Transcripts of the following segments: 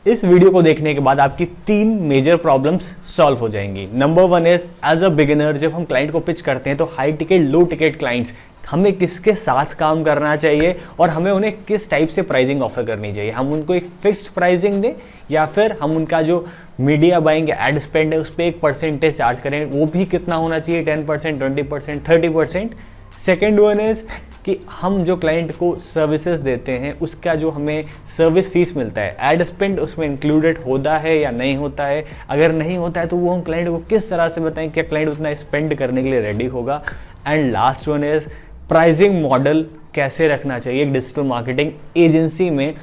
इस वीडियो को देखने के बाद आपकी 3 मेजर प्रॉब्लम्स सॉल्व हो जाएंगी। Number 1 is as a beginner जब हम क्लाइंट को पिच करते हैं तो high ticket low ticket clients हमें किसके साथ काम करना चाहिए और हमें उन्हें किस टाइप से प्राइसिंग ऑफर करनी चाहिए। हम उनको एक फिक्स्ड प्राइसिंग दें या फिर हम उनका जो मीडिया बाइंग एड स्पेंड है उस पर एक परसेंटेज चार्ज करें, वो भी कितना होना चाहिए, 10%, 20%, 30%। सेकेंड वन इज कि हम जो क्लाइंट को सर्विसेज देते हैं उसका जो हमें सर्विस फीस मिलता है, एड स्पेंड उसमें इंक्लूडेड होता है या नहीं होता है। अगर नहीं होता है तो वो हम क्लाइंट को किस तरह से बताएं क्या क्लाइंट उतना स्पेंड करने के लिए रेडी होगा। And last one is pricing model कैसे रखना चाहिए। एक डिजिटल मार्केटिंग एजेंसी में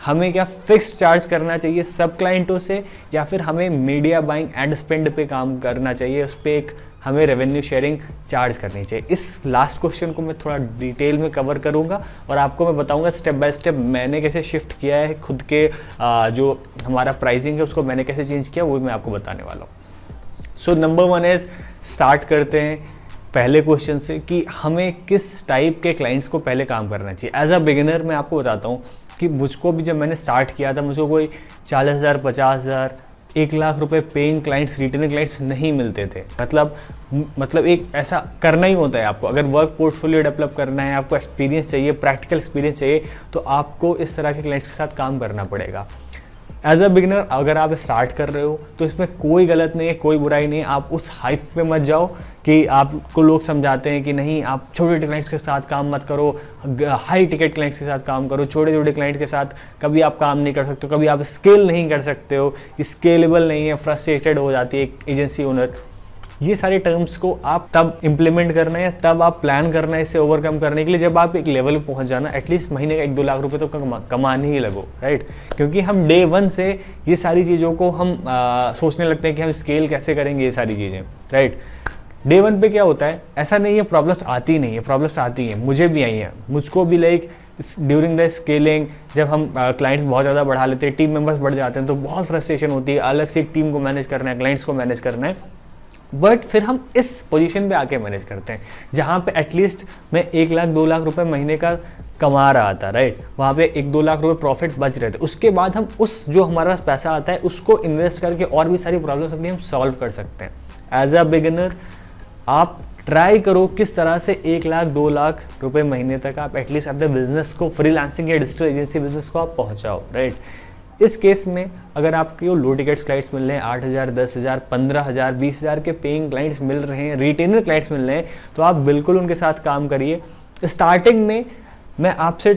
हमें क्या फिक्स चार्ज करना चाहिए सब क्लाइंटों से या फिर हमें मीडिया बाइंग एड स्पेंड पे काम करना चाहिए, उस पर एक हमें रेवेन्यू शेयरिंग चार्ज करनी चाहिए। इस लास्ट क्वेश्चन को मैं थोड़ा डिटेल में कवर करूंगा और आपको मैं बताऊंगा स्टेप बाय स्टेप मैंने कैसे शिफ्ट किया है खुद के जो हमारा प्राइसिंग है उसको मैंने कैसे चेंज किया वो मैं आपको बताने वाला हूँ। सो नंबर 1 इज स्टार्ट करते हैं पहले क्वेश्चन से कि हमें किस टाइप के क्लाइंट्स को पहले काम करना चाहिए। एज अ बिगिनर मैं आपको बताता हूँ कि मुझको भी जब मैंने स्टार्ट किया था मुझको कोई 40,000, 50,000, 1 लाख रुपए पेइंग क्लाइंट्स, रिटेनर क्लाइंट्स नहीं मिलते थे। मतलब एक ऐसा करना ही होता है आपको, अगर वर्क पोर्टफोलियो डेवलप करना है, आपको एक्सपीरियंस चाहिए, प्रैक्टिकल एक्सपीरियंस चाहिए, तो आपको इस तरह के क्लाइंट्स के साथ काम करना पड़ेगा। एज अ बिगिनर अगर आप स्टार्ट कर रहे हो तो इसमें कोई गलत नहीं है, कोई बुराई नहीं है। आप उस हाइप पे मत जाओ कि आपको लोग समझाते हैं कि नहीं आप छोटे क्लाइंट्स के साथ काम मत करो, हाई टिकट क्लाइंट्स के साथ काम करो। छोटे छोटे क्लाइंट्स के साथ कभी आप काम नहीं कर सकते हो, कभी आप स्केल नहीं कर सकते हो, स्केलेबल नहीं है, फ्रस्ट्रेटेड हो जाती है एक एजेंसी ओनर। ये सारे टर्म्स को आप तब इम्प्लीमेंट करना है, तब आप प्लान करना है इसे ओवरकम करने के लिए जब आप एक लेवल पे पहुंच जाना, एटलीस्ट महीने का 1-2 लाख रुपए तो कमाने ही लगो, राइट। क्योंकि हम डे 1 से ये सारी चीज़ों को हम सोचने लगते हैं कि हम स्केल कैसे करेंगे ये सारी चीज़ें, राइट। डे 1 पे क्या होता है, ऐसा नहीं है प्रॉब्लम्स आती नहीं है, प्रॉब्लम्स आती हैं, मुझे भी आई हैं, मुझको भी लाइक ड्यूरिंग द स्केलिंग जब हम क्लाइंट्स बहुत ज़्यादा बढ़ा लेते हैं, टीम मेंबर्स बढ़ जाते हैं तो बहुत फ्रस्ट्रेशन होती है, अलग से एक टीम को मैनेज करना है, क्लाइंट्स को मैनेज करना है। बट फिर हम इस पोजीशन पे आके मैनेज करते हैं जहाँ पे एटलीस्ट मैं 1 लाख 2 लाख रुपए महीने का कमा रहा था, राइट। वहाँ पे 1-2 लाख रुपए प्रॉफिट बच रहे थे। उसके बाद हम उस जो हमारे पास पैसा आता है उसको इन्वेस्ट करके और भी सारी प्रॉब्लम्स अपनी हम सॉल्व कर सकते हैं। एज अ बिगिनर आप ट्राई करो किस तरह से 1 लाख 2 लाख रुपए महीने तक आप एटलीस्ट अपने बिजनेस को, फ्रीलांसिंग या डिजिटल एजेंसी बिजनेस को आप पहुँचाओ, राइट। इस केस में अगर आपके लो टिकट्स क्लाइंट्स मिल रहे हैं, 8,000, 10,000, 15,000, 20,000 के पेइंग क्लाइंट्स मिल रहे हैं, रिटेनर क्लाइंट्स मिल रहे हैं, तो आप बिल्कुल उनके साथ काम करिए। स्टार्टिंग में मैं आपसे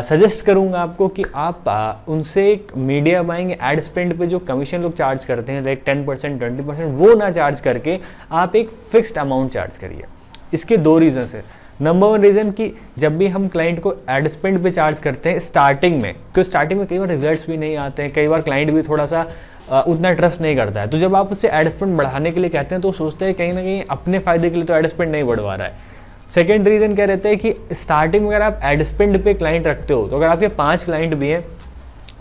सजेस्ट करूंगा आपको कि आप उनसे एक मीडिया बाइंग एड स्पेंड पे जो कमीशन लोग चार्ज करते हैं लाइक 10%, 20% वो ना चार्ज करके आप एक फिक्स्ड अमाउंट चार्ज करिए। इसके 2 रीजन है। नंबर 1 रीज़न कि जब भी हम क्लाइंट को एड स्पेंड पे चार्ज करते हैं स्टार्टिंग में, तो स्टार्टिंग में कई बार रिजल्ट्स भी नहीं आते हैं, कई बार क्लाइंट भी थोड़ा सा उतना ट्रस्ट नहीं करता है। तो जब आप उससे एड स्पेंड बढ़ाने के लिए कहते हैं तो सोचते हैं कहीं ना कहीं अपने फायदे के लिए तो एड स्पेंड नहीं बढ़वा रहा है। सेकेंड रीज़न क्या रहता है कि स्टार्टिंग में अगर आप एड स्पेंड पे क्लाइंट रखते हो तो अगर आपके 5 क्लाइंट भी हैं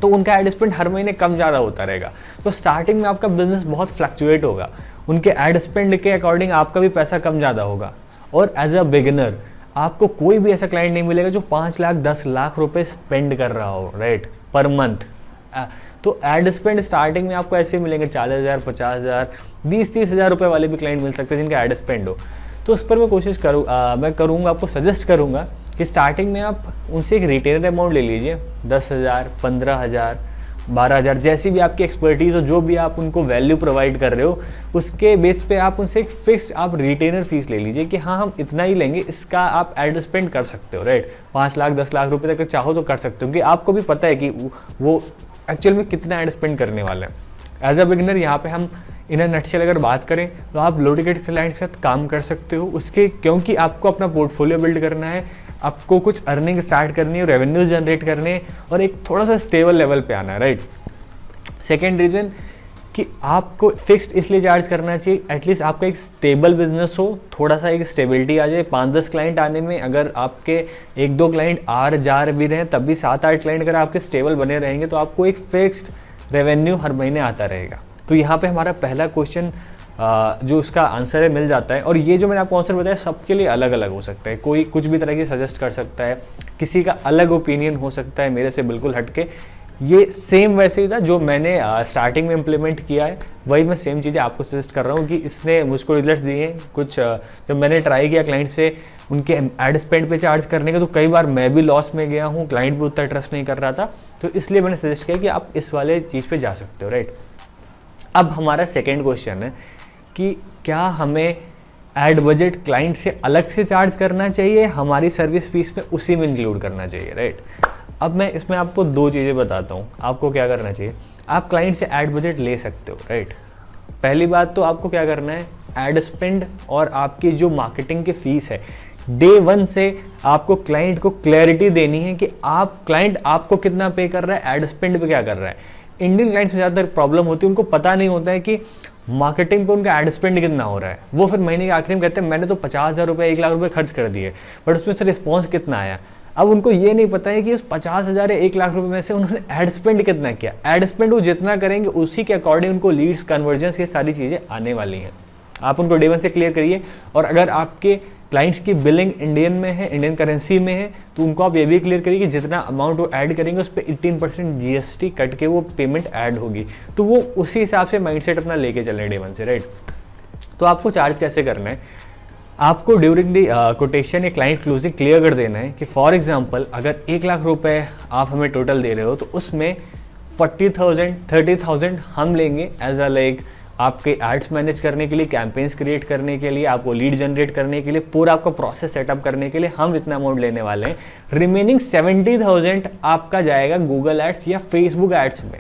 तो उनका एड स्पेंड हर महीने कम ज़्यादा होता रहेगा। तो स्टार्टिंग में आपका बिजनेस बहुत फ्लक्चुएट होगा, उनके एड स्पेंड के अकॉर्डिंग आपका भी पैसा कम ज़्यादा होगा। और एज अ बिगिनर आपको कोई भी ऐसा क्लाइंट नहीं मिलेगा जो 5 लाख 10 लाख रुपए स्पेंड कर रहा हो, राइट, पर मंथ। तो एड स्पेंड स्टार्टिंग में आपको ऐसे मिलेंगे 40,000, 50,000, 20-30,000 रुपए वाले भी क्लाइंट मिल सकते हैं जिनका एड स्पेंड हो। तो उस पर मैं कोशिश करूँगा, आपको सजेस्ट करूँगा कि स्टार्टिंग में आप उनसे एक रिटेनर अमाउंट ले लीजिए, 10,000, 15,000, 12,000, जैसी भी आपकी एक्सपर्टीज़ हो, जो भी आप उनको वैल्यू प्रोवाइड कर रहे हो उसके बेस पे आप उनसे एक फिक्स्ड आप रिटेनर फीस ले लीजिए कि हाँ हम इतना ही लेंगे, इसका आप एड स्पेंड कर सकते हो, राइट। 5 लाख 10 लाख रुपए तक चाहो तो कर सकते हो क्योंकि आपको भी पता है कि वो एक्चुअल में कितना एड स्पेंड करने वाले हैं। एज अ बिगिनर यहाँ पे हम इन अ नटशेल अगर बात करें तो आप लो टिकट क्लाइंट के साथ काम कर सकते हो उसके, क्योंकि आपको अपना पोर्टफोलियो बिल्ड करना है, आपको कुछ अर्निंग स्टार्ट करनी है, रेवेन्यू जनरेट करने हैं और एक थोड़ा सा स्टेबल लेवल पे आना है, राइट। सेकेंड रीज़न कि आपको फिक्स्ड इसलिए चार्ज करना चाहिए, एटलीस्ट आपका एक स्टेबल बिजनेस हो, थोड़ा सा एक स्टेबिलिटी आ जाए। 5-10 क्लाइंट आने में अगर आपके 1-2 क्लाइंट आ जा भी रहे हैं तब भी 7-8 क्लाइंट अगर आपके स्टेबल बने रहेंगे तो आपको एक फिक्स्ड रेवेन्यू हर महीने आता रहेगा। तो यहाँ पे हमारा पहला क्वेश्चन जो उसका आंसर है मिल जाता है। और ये जो मैंने आपको आंसर बताया सबके लिए अलग अलग हो सकता है, कोई कुछ भी तरह की सजेस्ट कर सकता है, किसी का अलग ओपिनियन हो सकता है मेरे से बिल्कुल हटके। ये सेम वैसे ही था जो मैंने स्टार्टिंग में इम्प्लीमेंट किया है, वही मैं सेम चीज़ें आपको सजेस्ट कर रहा हूँ कि इसने मुझको रिजल्ट्स दिए हैं। कुछ जब मैंने ट्राई किया क्लाइंट से उनके एड स्पेंड पे चार्ज करने का, तो कई बार मैं भी लॉस में गया हूँ, क्लाइंट भी उतना ट्रस्ट नहीं कर रहा था, तो इसलिए मैंने सजेस्ट किया कि आप इस वाले चीज़ पे जा सकते हो, राइट। अब हमारा सेकेंड क्वेश्चन है कि क्या हमें एड बजट क्लाइंट से अलग से चार्ज करना चाहिए, हमारी सर्विस फीस में उसी में इंक्लूड करना चाहिए, राइट। अब मैं इसमें आपको दो चीज़ें बताता हूँ आपको क्या करना चाहिए। आप क्लाइंट से एड बजट ले सकते हो, राइट। पहली बात तो आपको क्या करना है, एड स्पेंड और आपकी जो मार्केटिंग की फीस है, डे 1 से आपको क्लाइंट को क्लैरिटी देनी है कि क्लाइंट आपको कितना पे कर रहा है, एड स्पेंड पे क्या कर रहा है। इंडियन क्लाइंट्स में ज़्यादातर प्रॉब्लम होती है, उनको पता नहीं होता है कि मार्केटिंग पे उनका एड स्पेंड कितना हो रहा है। वो फिर महीने के आखिरी में कहते हैं मैंने तो 50,000 रुपये 1 लाख रुपये खर्च कर दिए, बट उसमें से रिस्पॉन्स कितना आया। अब उनको ये नहीं पता है कि उस 50,000 या 1 लाख रुपये में से उन्होंने एड स्पेंड कितना किया। एड स्पेंड वो जितना करेंगे उसी के अकॉर्डिंग उनको लीड्स, कन्वर्जन्स, ये सारी चीज़ें आने वाली हैं। आप उनको डे 1 से क्लियर करिए। और अगर आपके क्लाइंट्स की बिलिंग इंडियन में है, इंडियन करेंसी में है, तो उनको आप ये भी क्लियर करिए कि जितना अमाउंट वो ऐड करेंगे उस पर 18% GST कट के वो पेमेंट ऐड होगी। तो वो उसी हिसाब से माइंडसेट अपना लेके चलें डे 1 से, राइट। तो आपको चार्ज कैसे करना है, आपको ड्यूरिंग द कोटेशन या क्लाइंट क्लोजिंग क्लियर कर देना है कि फॉर एग्जांपल अगर 1 लाख रुपए आप हमें टोटल दे रहे हो, तो उसमें 40,000 30,000 हम लेंगे एज अ लाइक आपके एड्स मैनेज करने के लिए, कैंपेन्स क्रिएट करने के लिए, आपको लीड जनरेट करने के लिए, पूरा आपका प्रोसेस सेटअप करने के लिए हम इतना अमाउंट लेने वाले हैं। रिमेनिंग 70,000 आपका जाएगा गूगल एड्स या फेसबुक एड्स में।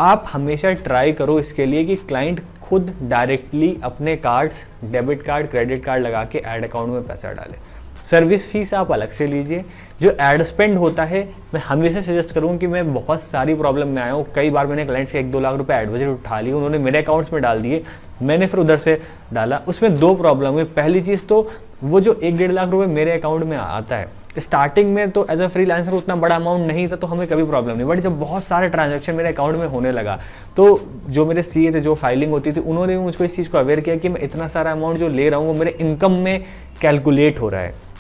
आप हमेशा ट्राई करो इसके लिए कि क्लाइंट खुद डायरेक्टली अपने cards, debit card, credit card लगा के ऐड अकाउंट में पैसा डाले। सर्विस फीस आप अलग से लीजिए। जो एड स्पेंड होता है, मैं हमेशा सजेस्ट करूँ कि मैं बहुत सारी प्रॉब्लम में आया हूँ, कई बार मैंने क्लाइंट्स के 1-2 लाख रुपए एड बजट उठा लिए, उन्होंने मेरे अकाउंट्स में डाल दिए, मैंने फिर उधर से डाला। उसमें 2 प्रॉब्लम हुई। पहली चीज़ तो वो जो 1-1.5 लाख रुपए मेरे अकाउंट में आता है, स्टार्टिंग में तो एज अ फ्रीलांसर उतना बड़ा अमाउंट नहीं था, तो हमें कभी प्रॉब्लम नहीं। बट जब बहुत सारे ट्रांजैक्शन मेरे अकाउंट में होने लगा, तो जो मेरे CA थे, जो फाइलिंग होती थी, उन्होंने भी मुझको इस चीज़ को अवेयर किया कि मैं इतना सारा अमाउंट जो ले रहा हूँ वो मेरे इनकम में कैलकुलेट हो रहा है।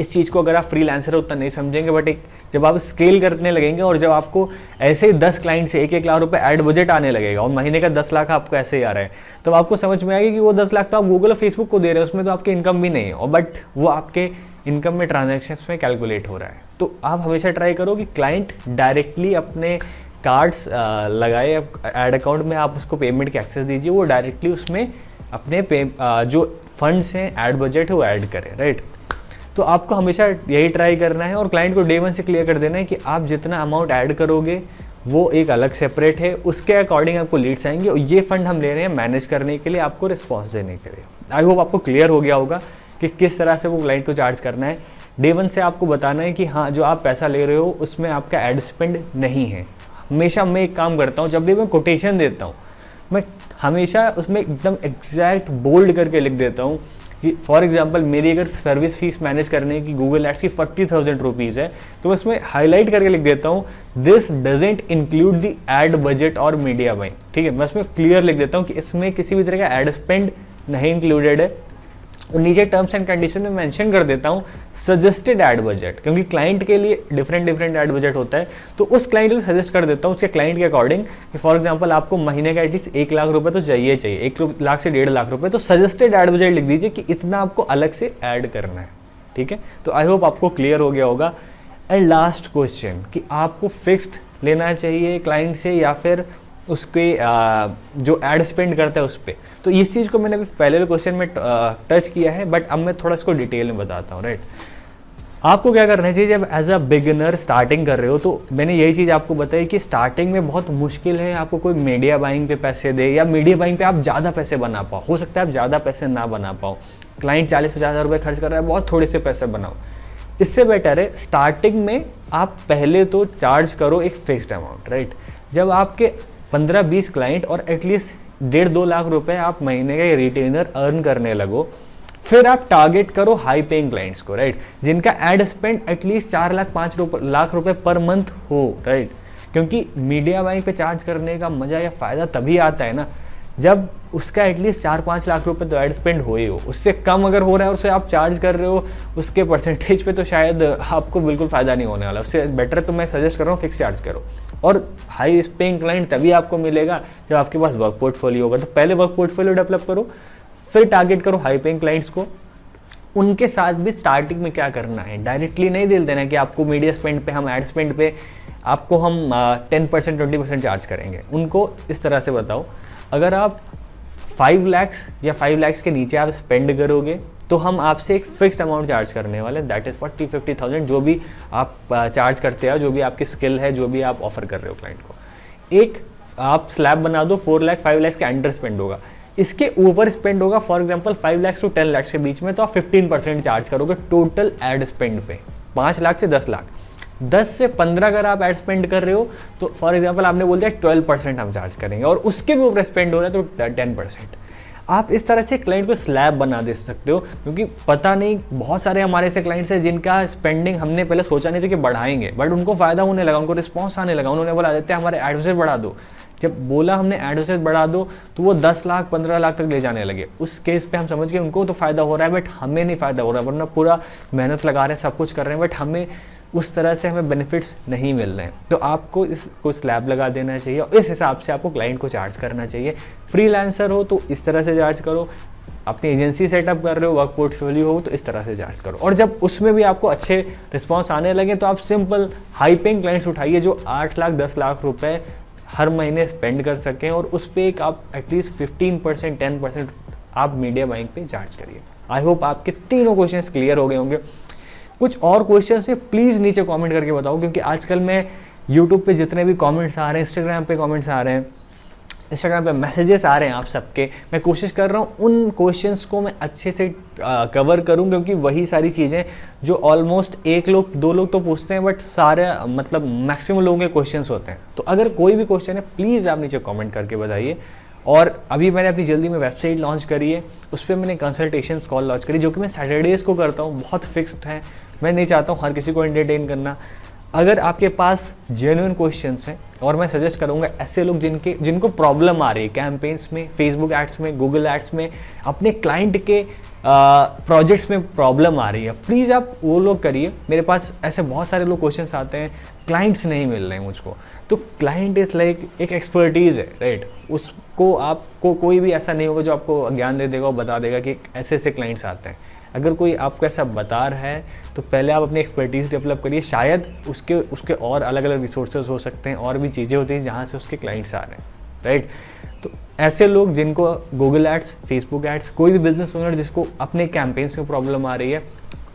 इस चीज़ को अगर आप फ्रीलांसर हो उतना नहीं समझेंगे, बट जब आप स्केल करने लगेंगे और जब आपको ऐसे ही 10 क्लाइंट से 1-1 लाख रुपए ऐड बजट आने लगेगा और महीने का 10 लाख आपको ऐसे ही आ रहा है, तब आपको समझ में आएगी कि वो 10 लाख तो आप गूगल और फेसबुक को दे रहे हैं, उसमें तो आपकी इनकम भी नहीं है, और बट वो आपके इनकम में, ट्रांजेक्शन्स में कैलकुलेट हो रहा है। तो आप हमेशा ट्राई करो कि क्लाइंट डायरेक्टली अपने कार्ड्स लगाए ऐड अकाउंट में, आप उसको पेमेंट की एक्सेस दीजिए, वो डायरेक्टली उसमें अपने जो फंड्स हैं, ऐड बजट है, वो ऐड करें, राइट। तो आपको हमेशा यही ट्राई करना है और क्लाइंट को डे 1 से क्लियर कर देना है कि आप जितना अमाउंट ऐड करोगे वो एक अलग सेपरेट है, उसके अकॉर्डिंग आपको लीड्स आएंगे और ये फंड हम ले रहे हैं मैनेज करने के लिए, आपको रिस्पॉन्स देने के लिए। आई होप आपको क्लियर हो गया होगा कि किस तरह से वो क्लाइंट को चार्ज करना है। डे 1 से आपको बताना है कि हाँ, जो आप पैसा ले रहे हो उसमें आपका एड स्पेंड नहीं है। हमेशा मैं एक काम करता हूँ, जब भी मैं कोटेशन देता हूँ, मैं हमेशा उसमें एकदम एग्जैक्ट बोल्ड करके लिख देता हूँ कि फॉर एग्जांपल मेरी अगर सर्विस फीस मैनेज करने की गूगल एड्स की 40,000 रुपीज़ है, तो मैं उसमें हाईलाइट करके लिख देता हूँ this doesn't include the ad budget और मीडिया बाइंग। ठीक है, मैं उसमें क्लियर लिख देता हूँ कि इसमें किसी भी तरह का एड स्पेंड नहीं इंक्लूडेड है। और नीचे टर्म्स एंड कंडीशन में मेंशन कर देता हूँ सजेस्टेड ऐड बजट, क्योंकि क्लाइंट के लिए डिफरेंट ऐड बजट होता है, तो उस क्लाइंट को सजेस्ट कर देता हूँ उसके क्लाइंट के अकॉर्डिंग कि फॉर एग्जांपल आपको महीने का एटलीस्ट 1 लाख रुपए तो चाहिए 1 लाख से 1.5 लाख रुपए, तो सजेस्टेड ऐड बजट लिख दीजिए कि इतना आपको अलग से ऐड करना है। ठीक है, तो आई होप आपको क्लियर हो गया होगा। एंड लास्ट क्वेश्चन कि आपको फिक्स्ड लेना चाहिए क्लाइंट से या फिर उसके जो एड स्पेंड करता है उस पर। तो इस चीज़ को मैंने अभी पहले क्वेश्चन में टच किया है, बट अब मैं थोड़ा इसको डिटेल में बताता हूँ, राइट। आपको क्या करना चाहिए जब एज अ बिगिनर स्टार्टिंग कर रहे हो, तो मैंने यही चीज़ आपको बताई कि स्टार्टिंग में बहुत मुश्किल है आपको कोई मीडिया बाइंग पे पैसे दे, या मीडिया बाइंग पे आप ज़्यादा पैसे बना पाओ। हो सकता है आप ज़्यादा पैसे ना बना पाओ, क्लाइंट 40-50 हज़ार रुपये खर्च कर रहा है, बहुत थोड़े से पैसे बनाओ। इससे बेटर है स्टार्टिंग में आप पहले तो चार्ज करो एक फिक्स्ड अमाउंट, राइट। जब आपके 15-20 क्लाइंट और एटलीस्ट 1.5-2 लाख रुपए आप महीने का रिटेनर अर्न करने लगो, फिर आप टारगेट करो हाई पेइंग क्लाइंट्स को, राइट, जिनका ad spend at least 4 lakh 5 lakh रुपए पर मंथ हो, राइट। क्योंकि मीडिया बाइंग पे चार्ज करने का मजा या फायदा तभी आता है ना जब उसका एटलीस्ट 4-5 लाख रुपए तो एड स्पेंड हो ही हो, उससे कम अगर हो रहा है और उसे आप चार्ज कर रहे हो उसके परसेंटेज पे, तो शायद आपको बिल्कुल फ़ायदा नहीं होने वाला। उससे बेटर तो मैं सजेस्ट कर रहा हूँ फिक्स चार्ज करो। और हाई पेइंग क्लाइंट तभी आपको मिलेगा जब आपके पास वर्क पोर्टफोलियो होगा। तो पहले वर्क पोर्टफोलियो डेवलप करो, फिर टारगेट करो हाई पेइंग क्लाइंट्स को। उनके साथ भी स्टार्टिंग में क्या करना है, डायरेक्टली नहीं दिल देना कि आपको मीडिया स्पेंड पे, हम एड स्पेंड पे आपको हम 10% 20% चार्ज करेंगे। उनको इस तरह से बताओ, अगर आप 5 लाख या 5 लाख के नीचे आप स्पेंड करोगे तो हम आपसे एक फिक्स्ड अमाउंट चार्ज करने वाले, दैट इज़ 40-50,000, जो भी आप चार्ज करते हो, जो भी आपकी स्किल है, जो भी आप ऑफर कर रहे हो क्लाइंट को। एक आप स्लैब बना दो, 4 लाख 5 लाख के अंडर स्पेंड होगा, इसके ऊपर स्पेंड होगा for example 5 lakh to 10 lakh के बीच में, तो आप 15% चार्ज करोगे टोटल एड स्पेंड पे। 5 लाख से 10 लाख, 10 से 15 अगर आप एड स्पेंड कर रहे हो तो फॉर एग्जांपल आपने बोल दिया 12% हम चार्ज करेंगे, और उसके भी ऊपर स्पेंड हो रहा है तो 10%। आप इस तरह से क्लाइंट को स्लैब बना दे सकते हो, क्योंकि पता नहीं बहुत सारे हमारे ऐसे क्लाइंट्स हैं जिनका स्पेंडिंग हमने पहले सोचा नहीं था कि बढ़ाएंगे, बट उनको फ़ायदा होने लगा, उनको रिस्पॉन्स आने लगा, उन्होंने बोला आदित्य हमारे एडवर्टाइज बढ़ा दो। जब बोला हमने एडवर्टाइज बढ़ा दो तो वो 10 लाख 15 लाख तक ले जाने लगे। उस केस पे हम समझ गए उनको तो फ़ायदा हो रहा है, बट हमें नहीं फ़ायदा हो रहा है, वरना पूरा मेहनत लगा रहे हैं, सब कुछ कर रहे हैं, बट हमें उस तरह से हमें बेनिफिट्स नहीं मिल रहे हैं। तो आपको इसको स्लैब लगा देना चाहिए और इस हिसाब से आपको क्लाइंट को चार्ज करना चाहिए। फ्रीलांसर हो तो इस तरह से चार्ज करो, अपनी एजेंसी सेटअप कर रहे हो, वर्क पोर्टफोलियो हो तो इस तरह से चार्ज करो। और जब उसमें भी आपको अच्छे रिस्पॉन्स आने लगे तो आप सिंपल हाई पेइंग क्लाइंट्स उठाइए जो 8 लाख 10 लाख रुपए हर महीने स्पेंड कर सकें, और उस पर एक आप एटलीस्ट 15% 10% आप मीडिया बाइंग पे चार्ज करिए। आई होप आपके तीनों क्वेश्चंस क्लियर हो गए होंगे। कुछ और क्वेश्चन है प्लीज़ नीचे कमेंट करके बताओ, क्योंकि आजकल मैं यूट्यूब पे जितने भी कमेंट्स आ रहे हैं, इंस्टाग्राम पे कमेंट्स आ रहे हैं, इंस्टाग्राम पे मैसेजेस आ रहे हैं आप सबके, मैं कोशिश कर रहा हूँ उन क्वेश्चंस को मैं अच्छे से कवर करूँ, क्योंकि वही सारी चीज़ें जो ऑलमोस्ट 1 लोग 2 लोग तो पूछते हैं, बट सारे मतलब मैक्सिमम लोगों के क्वेश्चंस होते हैं। तो अगर कोई भी क्वेश्चन है प्लीज़ आप नीचे कमेंट करके बताइए। और अभी मैंने अपनी जल्दी में वेबसाइट लॉन्च करी है, उस पर मैंने कंसल्टेशन कॉल लॉन्च करी, जो कि मैं सैटरडेज़ को करता हूँ, बहुत फिक्स्ड है, मैं नहीं चाहता हूँ हर किसी को एंटरटेन करना। अगर आपके पास जेन्युइन क्वेश्चंस हैं, और मैं सजेस्ट करूंगा ऐसे लोग जिनको प्रॉब्लम आ रही है कैंपेन्स में, फेसबुक एड्स में, गूगल एड्स में, अपने क्लाइंट के प्रोजेक्ट्स में प्रॉब्लम आ रही है, प्लीज़ आप वो लोग करिए। मेरे पास ऐसे बहुत सारे लोग क्वेश्चंस आते हैं, क्लाइंट्स नहीं मिल रहे हैं मुझको, तो क्लाइंट इज़ लाइक एक एक्सपर्टीज़ है, राइट। उसको आपको कोई भी ऐसा नहीं होगा जो आपको ज्ञान दे देगा और बता देगा कि ऐसे ऐसे क्लाइंट्स आते हैं। अगर कोई आपको ऐसा बता रहा है तो पहले आप अपनी एक्सपर्टीज़ डेवलप करिए, शायद उसके और अलग अलग रिसोर्सेज हो सकते हैं, और भी चीज़ें होती हैं जहाँ से उसके क्लाइंट्स आ रहे हैं, राइट। तो ऐसे लोग जिनको गूगल एड्स, फेसबुक एड्स, कोई भी बिजनेस ओनर जिसको अपने कैंपेन्स में प्रॉब्लम आ रही है,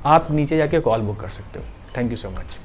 आप नीचे जाके कॉल बुक कर सकते हो। Thank you so much.